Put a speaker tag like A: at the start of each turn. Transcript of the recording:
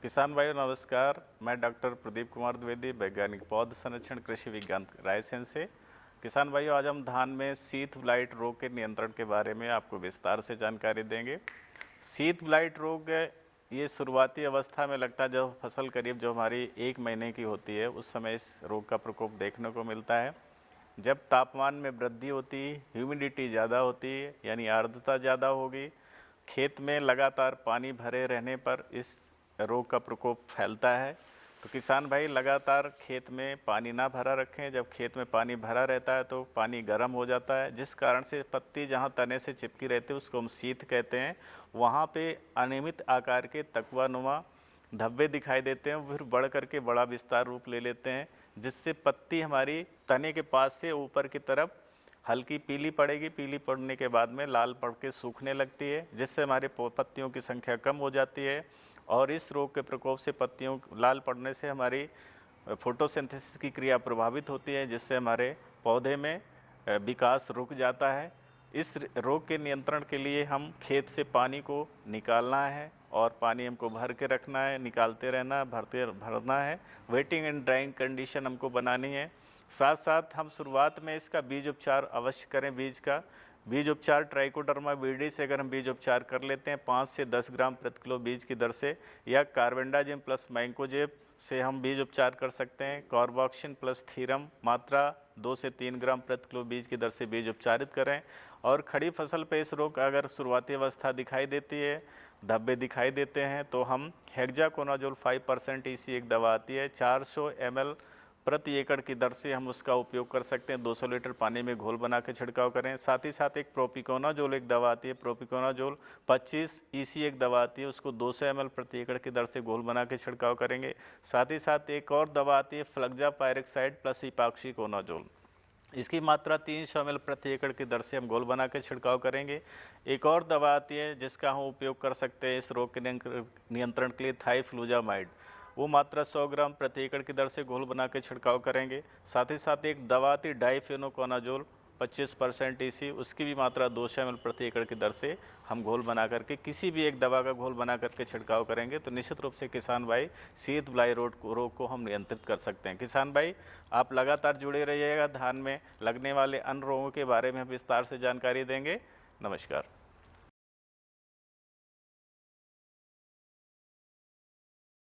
A: किसान भाइयों नमस्कार। मैं डॉक्टर प्रदीप कुमार द्विवेदी, वैज्ञानिक पौध संरक्षण कृषि विज्ञान रायसेन से। किसान भाइयों, आज हम धान में शीत ब्लाइट रोग के नियंत्रण के बारे में आपको विस्तार से जानकारी देंगे। शीत ब्लाइट रोग ये शुरुआती अवस्था में लगता है, जब फसल करीब जो हमारी 1 महीने की होती है उस समय इस रोग का प्रकोप देखने को मिलता है। जब तापमान में वृद्धि होती है, ह्यूमिडिटी ज़्यादा होती है यानी आर्द्रता ज़्यादा होगी, खेत में लगातार पानी भरे रहने पर इस रोग का प्रकोप फैलता है। तो किसान भाई लगातार खेत में पानी ना भरा रखें। जब खेत में पानी भरा रहता है तो पानी गर्म हो जाता है, जिस कारण से पत्ती जहाँ तने से चिपकी रहती है उसको हम शीत कहते हैं। वहाँ पे अनियमित आकार के तकवा धब्बे दिखाई देते हैं, फिर बढ़ करके बड़ा विस्तार रूप ले लेते हैं, जिससे पत्ती हमारी तने के पास से ऊपर की तरफ हल्की पीली पड़ेगी। पीली पड़ने के बाद में लाल पड़ के सूखने लगती है, जिससे हमारे पत्तियों की संख्या कम हो जाती है। और इस रोग के प्रकोप से पत्तियों लाल पड़ने से हमारी फोटोसिंथेसिस की क्रिया प्रभावित होती है, जिससे हमारे पौधे में विकास रुक जाता है। इस रोग के नियंत्रण के लिए हम खेत से पानी को निकालना है और पानी हमको भर के रखना है, निकालते रहना, भरना है। वेटिंग एंड ड्राइंग कंडीशन हमको बनानी है। साथ साथ हम शुरुआत में इसका बीज उपचार अवश्य करें। बीज उपचार ट्राइकोडर्मा विरिडी से अगर हम बीज उपचार कर लेते हैं 5 से 10 ग्राम प्रति किलो बीज की दर से, या कार्बेंडाजिम प्लस मैंकोजेब से हम बीज उपचार कर सकते हैं। कार्बोक्सिन प्लस थीरम मात्रा 2 से 3 ग्राम प्रति किलो बीज की दर से बीज उपचारित करें। और खड़ी फसल पे इस रोग अगर शुरुआती अवस्था दिखाई देती है, धब्बे दिखाई देते हैं, तो हम हेक्साकोनाजोल 5% EC एक दवा आती है, 400 ml प्रति एकड़ की दर से हम उसका उपयोग कर सकते हैं। 200 लीटर पानी में घोल बना के छिड़काव करें। साथ ही साथ एक प्रोपिकोनाजोल एक दवा आती है, प्रोपिकोनाजोल 25 EC एक दवा आती है, उसको 200 ml प्रति एकड़ की दर से घोल बना के छिड़काव करेंगे। साथ ही साथ एक और दवा आती है फ्लक्जापायरेक्साइड प्लस इपॉक्सीकोनाजोल, इसकी मात्रा 300 ml प्रति एकड़ की दर से हम घोल बना के छिड़काव करेंगे। एक और दवा आती है जिसका हम उपयोग कर सकते हैं इस रोग के नियंत्रण के लिए, थाइफ्लूजामाइड, वो मात्रा 100 ग्राम प्रति एकड़ की दर से घोल बना के छिड़काव करेंगे। साथ ही साथ एक दवा आती है डाइफेनोकोनाजोल 25% EC, उसकी भी मात्रा 200 ml प्रति एकड़ की दर से हम घोल बना करके किसी भी एक दवा का घोल बना करके छिड़काव करेंगे, तो निश्चित रूप से किसान भाई शीत ब्लाइट रोग को हम नियंत्रित कर सकते हैं। किसान भाई, आप लगातार जुड़े रहिएगा। धान में लगने वाले अन्य रोगों के बारे में विस्तार से जानकारी देंगे। नमस्कार।